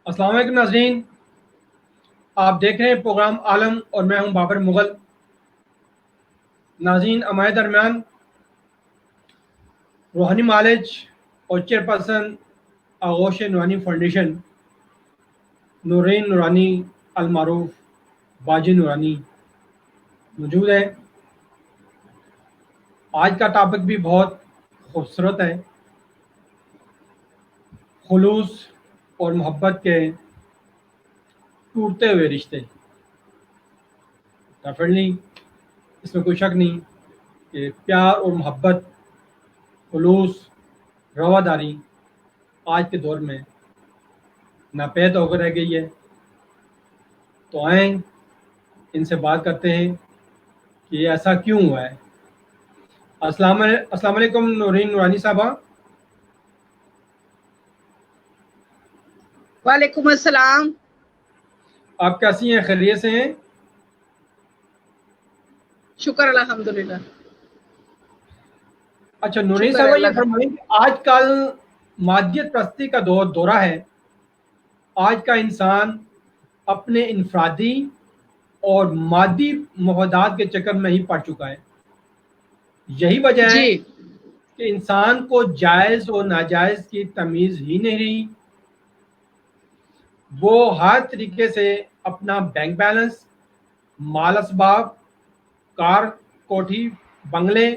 السلام علیکم ناظرین، آپ دیکھ رہے ہیں پروگرام عالم اور میں ہوں بابر مغل۔ ناظرین، ہمارے درمیان روحانی معالج اور چیئرپرسن آغوش نورانی فاؤنڈیشن نورین نورانی المعروف باجی نورانی موجود ہے۔ آج کا ٹاپک بھی بہت خوبصورت ہے، خلوص اور محبت کے ٹوٹتے ہوئے رشتے۔ ڈیفینیٹلی اس میں کوئی شک نہیں کہ پیار اور محبت، خلوص، رواداری آج کے دور میں ناپید ہو کر رہ گئی ہے۔ تو آئیں ان سے بات کرتے ہیں کہ یہ ایسا کیوں ہوا ہے۔ السلام علیکم نورین نورانی صاحبہ۔ وعلیکم السلام۔ آپ کیسی ہیں؟ خیریت سے ہیں؟ شکر الحمدللہ۔ اچھا نورین صاحبہ، یہ فرمائیں کہ آج کل مادیت پرستی کا دورہ ہے۔ آج کا انسان اپنے انفرادی اور مادی مفادات کے چکر میں ہی پڑ چکا ہے۔ یہی وجہ ہے کہ انسان کو جائز اور ناجائز کی تمیز ہی نہیں رہی۔ وہ ہر طریقے سے اپنا بینک بیلنس، مال اسباب، کار، کوٹھی، بنگلے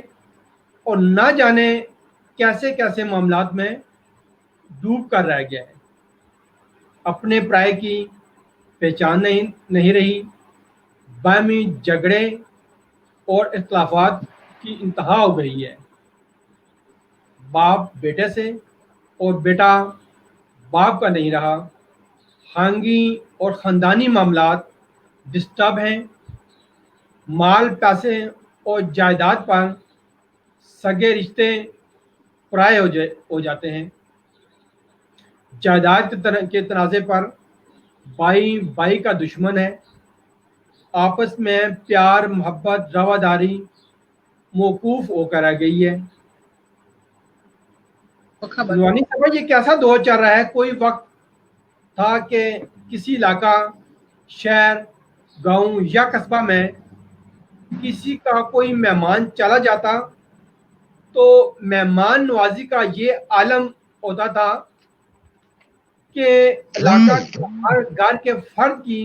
اور نہ جانے کیسے کیسے معاملات میں ڈوب کر رہ گیا ہے۔ اپنے پرائے کی پہچان نہیں رہی۔ باہمی جھگڑے اور اختلافات کی انتہا ہو گئی ہے۔ باپ بیٹے سے اور بیٹا باپ کا نہیں رہا۔ خانگی اور خاندانی معاملات ڈسٹرب ہیں۔ مال، پیسے اور جائیداد پر سگے رشتے پرائے ہو جاتے ہیں۔ جائیداد کے تنازع پر بھائی بھائی کا دشمن ہے۔ آپس میں پیار، محبت، رواداری موقوف ہو کر رہ گئی ہے۔ نورانی صاحب، یہ کیسا دور چل رہا ہے؟ کوئی وقت تھا کہ کسی علاقہ، شہر، گاؤں یا قصبہ میں کسی کا کوئی مہمان چلا جاتا تو مہمان نوازی کا یہ عالم ہوتا تھا کہ علاقہ کے ہر گھر کے فرد کی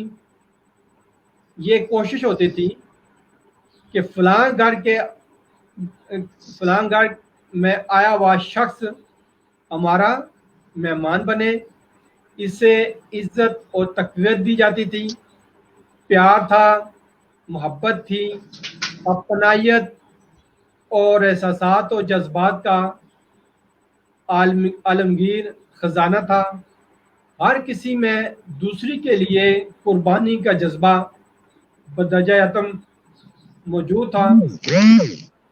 یہ کوشش ہوتی تھی کہ فلاں گھر میں آیا ہوا شخص ہمارا مہمان بنے۔ اسے عزت اور تقویت دی جاتی تھی، پیار تھا، محبت تھی، اپنائیت اور احساسات و جذبات کا عالمگیر خزانہ تھا۔ ہر کسی میں دوسری کے لیے قربانی کا جذبہ بدرجہ اتم موجود تھا۔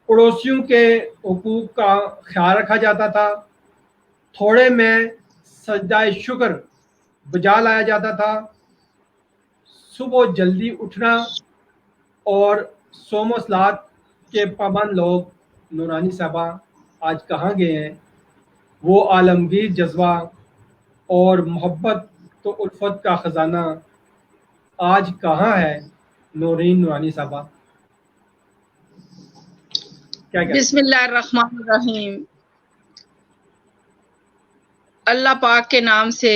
پڑوسیوں کے حقوق کا خیال رکھا جاتا تھا۔ تھوڑے میں سجدہ شکر بجا لایا جاتا تھا۔ صبح جلدی اٹھنا اور صوم و صلات کے پابند لوگ نورانی صاحبہ آج کہاں گئے ہیں؟ وہ عالمگیر جذبہ اور محبت تو الفت کا خزانہ آج کہاں ہے نورین نورانی صاحبہ؟ بسم اللہ الرحمن الرحیم۔ اللہ پاک کے نام سے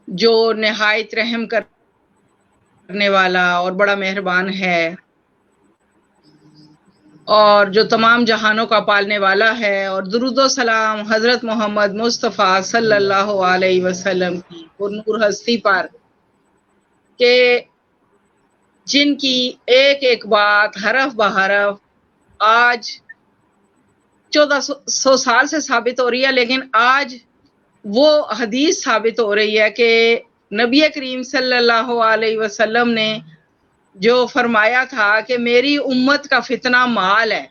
جو نہایت رحم کرنے والا اور بڑا مہربان ہے اور جو تمام جہانوں کا پالنے والا ہے، اور درود و سلام حضرت محمد مصطفیٰ صلی اللہ علیہ وسلم کی پرنور ہستی پر کہ جن کی ایک ایک بات حرف بحرف آج 1400 سال سے ثابت ہو رہی ہے، لیکن آج وہ حدیث ثابت ہو رہی ہے کہ نبی کریم صلی اللہ علیہ وسلم نے جو فرمایا تھا کہ میری امت کا فتنہ مال ہے،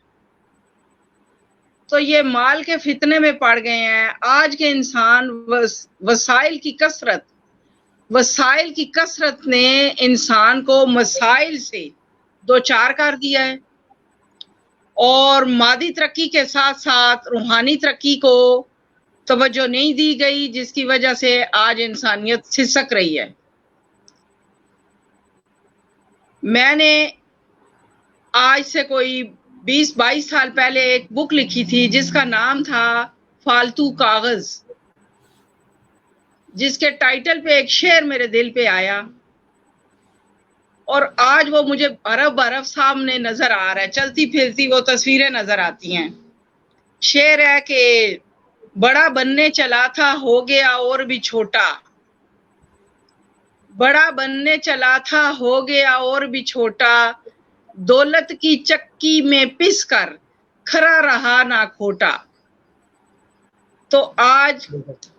تو یہ مال کے فتنے میں پڑ گئے ہیں۔ آج کے انسان وسائل کی کثرت نے انسان کو مسائل سے دوچار کر دیا ہے، اور مادی ترقی کے ساتھ ساتھ روحانی ترقی کو توجہ نہیں دی گئی، جس کی وجہ سے آج انسانیت سسک رہی ہے۔ میں نے آج سے کوئی 20-22 سال پہلے ایک بک لکھی تھی جس کا نام تھا فالتو کاغذ، جس کے ٹائٹل پہ ایک شعر میرے دل پہ آیا، اور آج وہ مجھے برف برف سامنے نظر آ رہا ہے، چلتی پھرتی وہ تصویریں نظر آتی ہیں۔ شعر ہے کہ بڑا بننے چلا تھا ہو گیا اور بھی چھوٹا، بڑا بننے چلا تھا ہو گیا اور بھی چھوٹا، دولت کی چکی میں پس کر کھرا رہا نہ کھوٹا۔ تو آج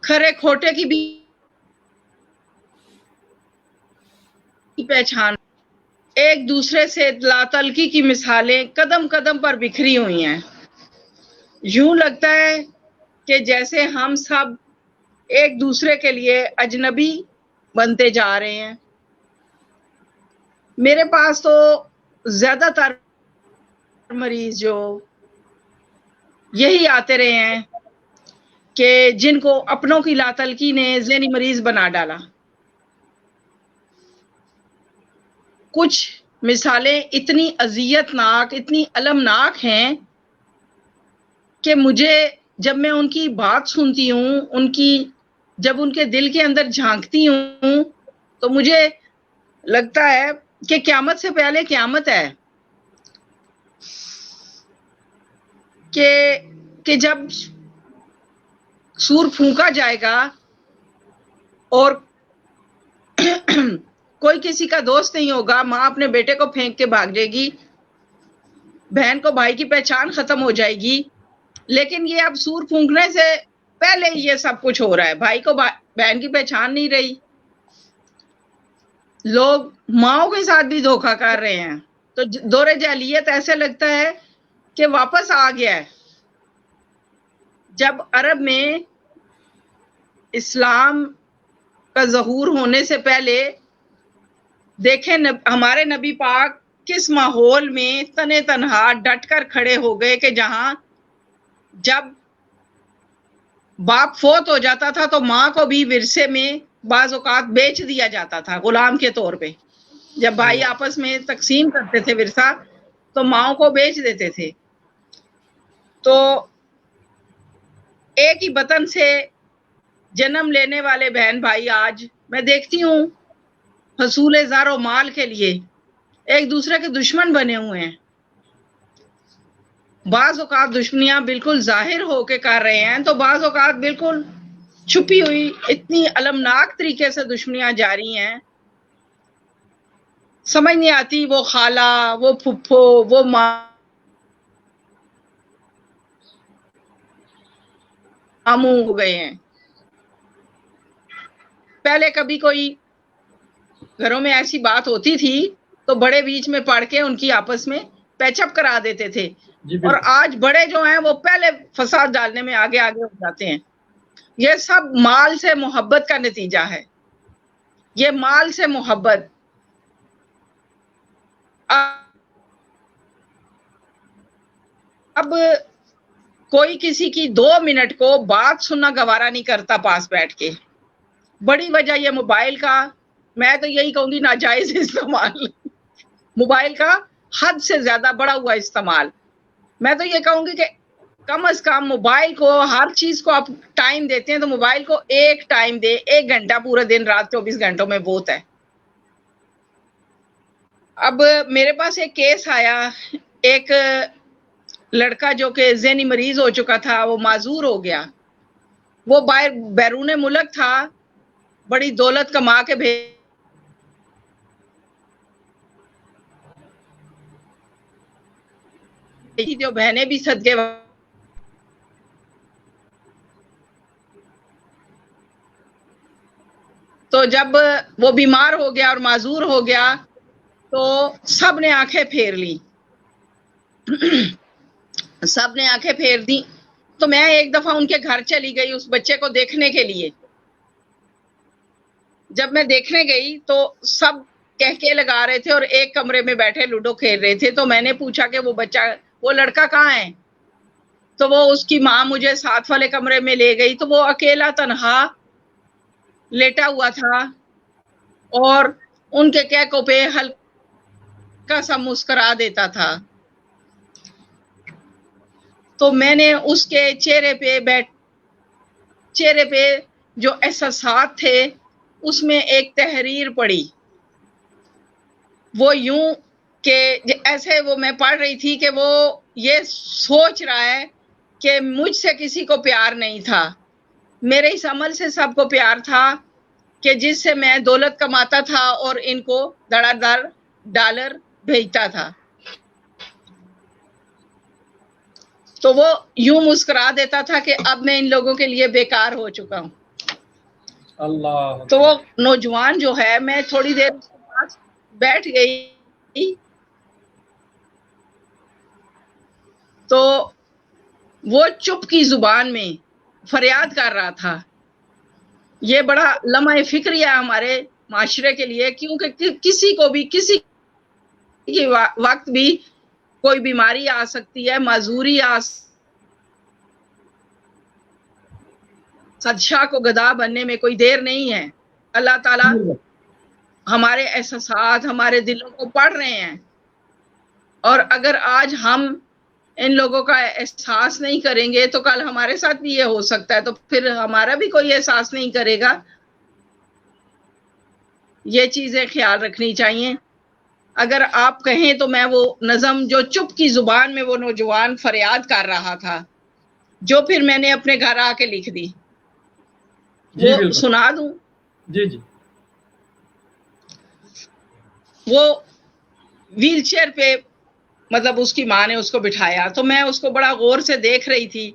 کھرے کھوٹے کی بھی پہچان، ایک دوسرے سے لاتلکی کی مثالیں قدم قدم پر بکھری ہوئی ہیں۔ یوں لگتا ہے کہ جیسے ہم سب ایک دوسرے کے لیے اجنبی بنتے جا رہے ہیں۔ میرے پاس تو زیادہ تر مریض جو یہی آتے رہے ہیں کہ جن کو اپنوں کی لاتلکی نے ذہنی مریض بنا ڈالا۔ کچھ مثالیں اتنی اذیت ناک، اتنی المناک ہیں کہ مجھے جب میں ان کی بات سنتی ہوں، جب ان کے دل کے اندر جھانکتی ہوں، تو مجھے لگتا ہے کہ قیامت سے پہلے قیامت ہے، کہ جب سور پھونکا جائے گا اور کوئی کسی کا دوست نہیں ہوگا، ماں اپنے بیٹے کو پھینک کے بھاگ جائے گی، بہن کو بھائی کی پہچان ختم ہو جائے گی۔ لیکن یہ اب سور پھونکنے سے پہلے یہ سب کچھ ہو رہا ہے، بھائی کو بہن کی پہچان نہیں رہی، لوگ ماؤں کے ساتھ بھی دھوکہ کر رہے ہیں۔ تو دور جاہلیت ایسے لگتا ہے کہ واپس آ گیا ہے۔ جب عرب میں اسلام کا ظہور ہونے سے پہلے دیکھیں ہمارے نبی پاک کس ماحول میں تنے تنہا ڈٹ کر کھڑے ہو گئے کہ جہاں جب باپ فوت ہو جاتا تھا تو ماں کو بھی ورثے میں بعض اوقات بیچ دیا جاتا تھا غلام کے طور پہ۔ جب بھائی آپس میں تقسیم کرتے تھے ورثہ تو ماؤں کو بیچ دیتے تھے۔ تو ایک ہی وطن سے جنم لینے والے بہن بھائی آج میں دیکھتی ہوں حصول زر و مال کے لیے ایک دوسرے کے دشمن بنے ہوئے ہیں۔ بعض اوقات دشمنیاں بالکل ظاہر ہو کے کر رہے ہیں، تو بعض اوقات بالکل چھپی ہوئی اتنی المناک طریقے سے دشمنیاں جاری ہیں، سمجھ نہیں آتی وہ خالہ، وہ پھپھو، وہ ماموں ہو گئے ہیں۔ پہلے کبھی کوئی گھروں میں ایسی بات ہوتی تھی تو بڑے بیچ میں پڑھ کے ان کی آپس میں پیچ اپ کرا دیتے تھے، اور آج بڑے جو ہیں وہ پہلے فساد ڈالنے میں آگے آگے ہو جاتے ہیں۔ یہ سب مال سے محبت کا نتیجہ ہے، یہ مال سے محبت۔ اب کوئی کسی کی 2 منٹ کو بات سننا گوارا نہیں کرتا پاس بیٹھ کے۔ بڑی وجہ یہ موبائل کا، میں تو یہی کہوں گی ناجائز استعمال، موبائل کا حد سے زیادہ بڑا ہوا استعمال۔ میں تو یہ کہوں گی کہ کم از کم موبائل کو، ہر چیز کو آپ ٹائم دیتے ہیں تو موبائل کو ایک ٹائم دے، 1 گھنٹہ پورا دن رات 24 گھنٹوں میں بہت ہے۔ اب میرے پاس ایک کیس آیا، ایک لڑکا جو کہ ذہنی مریض ہو چکا تھا، وہ معذور ہو گیا، وہ بیرون ملک تھا، بڑی دولت کما کے بھیجی، جو بہنیں بھی صدقے۔ تو جب وہ بیمار ہو گیا اور معذور ہو گیا تو سب نے آنکھیں پھیر لی، سب نے آنکھیں پھیر دی۔ تو میں ایک دفعہ ان کے گھر چلی گئی اس بچے کو دیکھنے کے لیے۔ جب میں دیکھنے گئی تو سب کہکے لگا رہے تھے اور ایک کمرے میں بیٹھے لوڈو کھیل رہے تھے۔ تو میں نے پوچھا کہ وہ لڑکا کہاں ہے؟ تو وہ اس کی ماں مجھے ساتھ والے کمرے میں لے گئی تو وہ اکیلا تنہا لیٹا ہوا تھا اور ان کے کہکوں پہ ہلکا سا مسکرا دیتا تھا. تو میں نے اس کے چہرے پہ جو احساسات تھے اس میں ایک تحریر پڑھی. وہ یوں کہ ایسے وہ میں پڑھ رہی تھی کہ وہ یہ سوچ رہا ہے کہ مجھ سے کسی کو پیار نہیں تھا، میرے اس عمل سے سب کو پیار تھا کہ جس سے میں دولت کماتا تھا اور ان کو دڑا دڑ ڈالر بھیجتا تھا. تو وہ یوں مسکرا دیتا تھا کہ اب میں ان لوگوں کے لیے بیکار ہو چکا ہوں. اللہ. تو وہ نوجوان جو ہے، میں تھوڑی دیر اس کے پاس بیٹھ گئی تو وہ چپ کی زبان میں فریاد کر رہا تھا. یہ بڑا لمحہ فکری ہے ہمارے معاشرے کے لیے، کیونکہ کسی کو بھی کسی کی وقت بھی کوئی بیماری آ سکتی ہے، معذوری صدشاہ کو گدا بننے میں کوئی دیر نہیں ہے. اللہ تعالیٰ ہمارے احساسات، ہمارے دلوں کو پڑھ رہے ہیں، اور اگر آج ہم ان لوگوں کا احساس نہیں کریں گے تو کل ہمارے ساتھ بھی یہ ہو سکتا ہے، تو پھر ہمارا بھی کوئی احساس نہیں کرے گا. یہ چیزیں خیال رکھنی چاہیے. اگر آپ کہیں تو میں وہ نظم جو چپ کی زبان میں وہ نوجوان فریاد کر رہا تھا، جو پھر میں نے اپنے گھر آ کے لکھ دی، وہ سنا دوں؟ جی جی. وہ ویل چیئر پہ مطلب اس کی ماں نے اس کو بٹھایا تو میں اس کو بڑا غور سے دیکھ رہی تھی.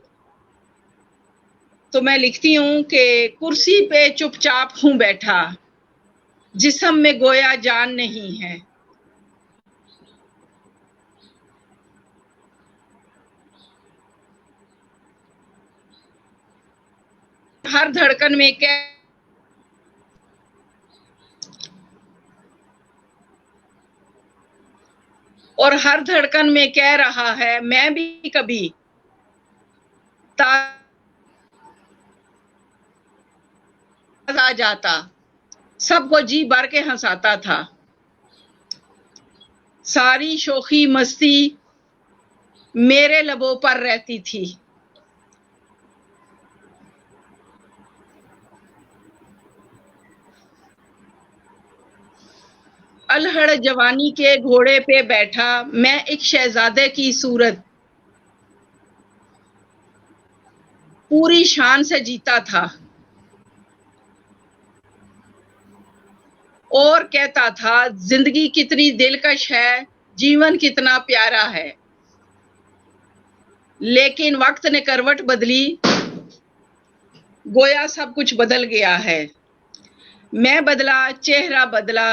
تو میں لکھتی ہوں کہ کرسی پہ چپ چاپ ہوں بیٹھا، جسم میں گویا جان نہیں ہے. ہر دھڑکن میں اور ہر دھڑکن میں کہہ رہا ہے میں بھی کبھی آ جاتا، سب کو جی بھر کے ہنساتا تھا. ساری شوخی مستی میرے لبوں پر رہتی تھی. الہڑ جوانی کے گھوڑے پہ بیٹھا میں ایک شہزادے کی صورت پوری شان سے جیتا تھا، اور کہتا تھا زندگی کتنی دلکش ہے، جیون کتنا پیارا ہے. لیکن وقت نے کروٹ بدلی، گویا سب کچھ بدل گیا ہے. میں بدلا، چہرہ بدلا،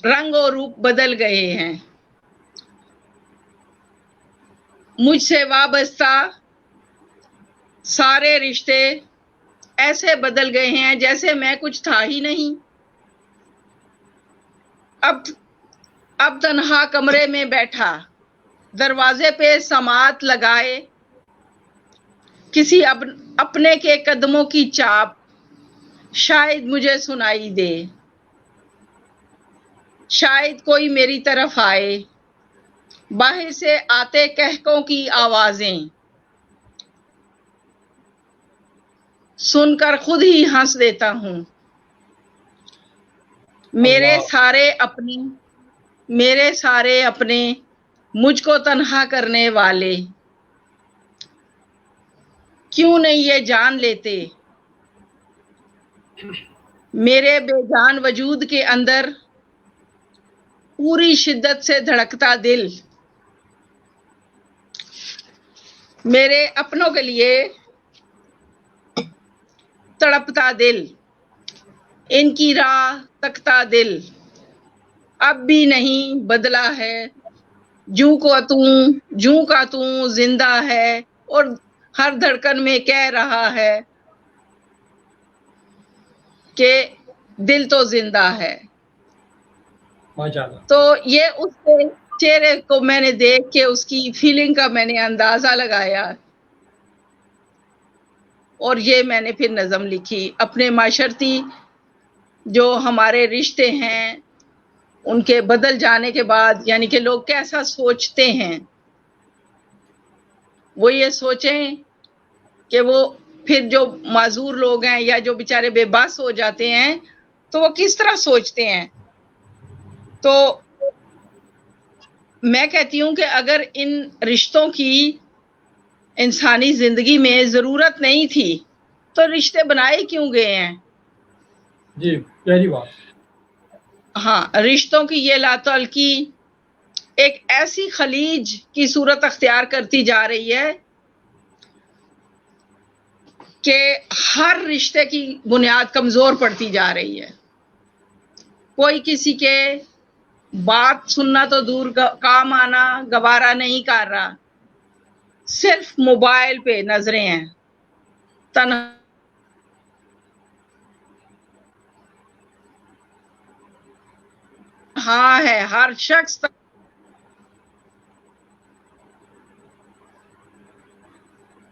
رنگ اور روپ بدل گئے ہیں. مجھ سے وابستہ سارے رشتے ایسے بدل گئے ہیں جیسے میں کچھ تھا ہی نہیں. اب تنہا کمرے میں بیٹھا دروازے پہ سماعت لگائے کسی اپنے کے قدموں کی چاپ شاید مجھے سنائی دے، شاید کوئی میری طرف آئے. باہر سے آتے کہکوں کی آوازیں سن کر خود ہی ہنس دیتا ہوں. میرے سارے اپنے مجھ کو تنہا کرنے والے کیوں نہیں یہ جان لیتے میرے بے جان وجود کے اندر پوری شدت سے دھڑکتا دل، میرے اپنوں کے لیے تڑپتا دل، ان کی راہ تکتا دل اب بھی نہیں بدلا ہے. جوں کا توں زندہ ہے اور ہر دھڑکن میں کہہ رہا ہے کہ دل تو زندہ ہے. ماشاءاللہ. تو یہ اس کے چہرے کو میں نے دیکھ کے اس کی فیلنگ کا میں نے اندازہ لگایا اور یہ میں نے پھر نظم لکھی. اپنے معاشرتی جو ہمارے رشتے ہیں ان کے بدل جانے کے بعد یعنی کہ لوگ کیسا سوچتے ہیں, وہ یہ سوچیں کہ وہ پھر جو معذور لوگ ہیں یا جو بیچارے بے بس ہو جاتے ہیں تو وہ کس طرح سوچتے ہیں. تو میں کہتی ہوں کہ اگر ان رشتوں کی انسانی زندگی میں ضرورت نہیں تھی تو رشتے بنائے کیوں گئے ہیں؟ جی پہلی بات. ہاں, رشتوں کی یہ لاتعلقی ایک ایسی خلیج کی صورت اختیار کرتی جا رہی ہے کہ ہر رشتے کی بنیاد کمزور پڑتی جا رہی ہے. کوئی کسی کے بات سننا تو دور کام آنا گوارا نہیں کر رہا, صرف موبائل پہ نظریں ہیں. ہاں ہے, ہر شخص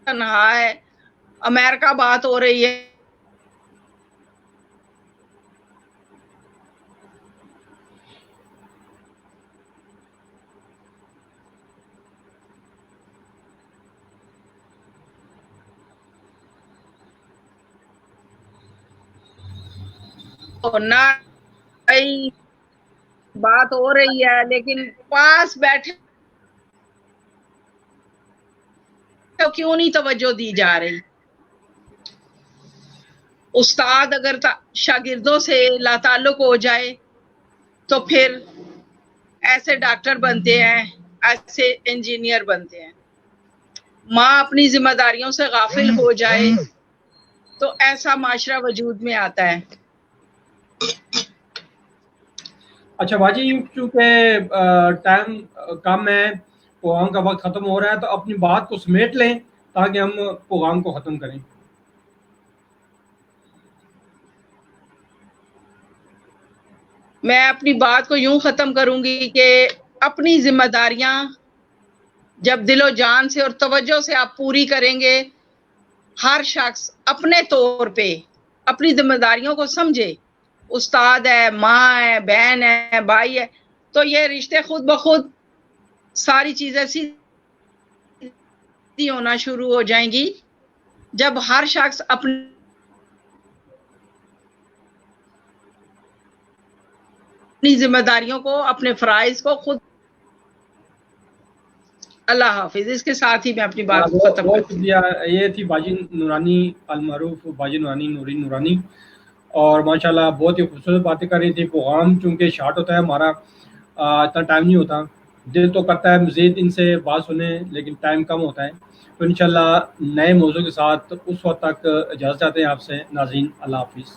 تنہا ہے. امریکہ بات ہو رہی ہے, نہ بات ہو رہی ہے لیکن پاس بیٹھے تو کیوں نہیں توجہ دی جا رہی. استاد اگر شاگردوں سے لاتعلق ہو جائے تو پھر ایسے ڈاکٹر بنتے ہیں, ایسے انجینئر بنتے ہیں. ماں اپنی ذمہ داریوں سے غافل ہو جائے تو ایسا معاشرہ وجود میں آتا ہے. اچھا باجی, چونکہ ٹائم کم ہے, پروگرام کا وقت ختم ہو رہا ہے, تو اپنی بات کو سمیٹ لیں تاکہ ہم پروگرام کو ختم کریں. میں اپنی بات کو یوں ختم کروں گی کہ اپنی ذمہ داریاں جب دل و جان سے اور توجہ سے آپ پوری کریں گے, ہر شخص اپنے طور پہ اپنی ذمہ داریوں کو سمجھے. استاد ہے, ماں ہے, بہن ہے, بھائی ہے, تو یہ رشتے خود بخود ساری چیزیں سیدھی ہونا شروع ہو جائیں گی جب ہر شخص اپنی ذمہ داریوں کو, اپنے فرائض کو خود. اللہ حافظ. اس کے ساتھ ہی میں اپنی بات کو ختم بہت کرتی ہوں. شکریہ. یہ تھی باجی نورانی, المعروف باجی نورانی, نوری نورانی, اور ماشاءاللہ بہت ہی خوبصورت باتیں کر رہی تھی. پروگرام چونکہ شارٹ ہوتا ہے ہمارا, اتنا ٹائم نہیں ہوتا, دل تو کرتا ہے مزید ان سے بات سنیں لیکن ٹائم کم ہوتا ہے. تو انشاءاللہ نئے موضوع کے ساتھ اس وقت تک اجازت چاہتے ہیں آپ سے. ناظرین اللہ حافظ.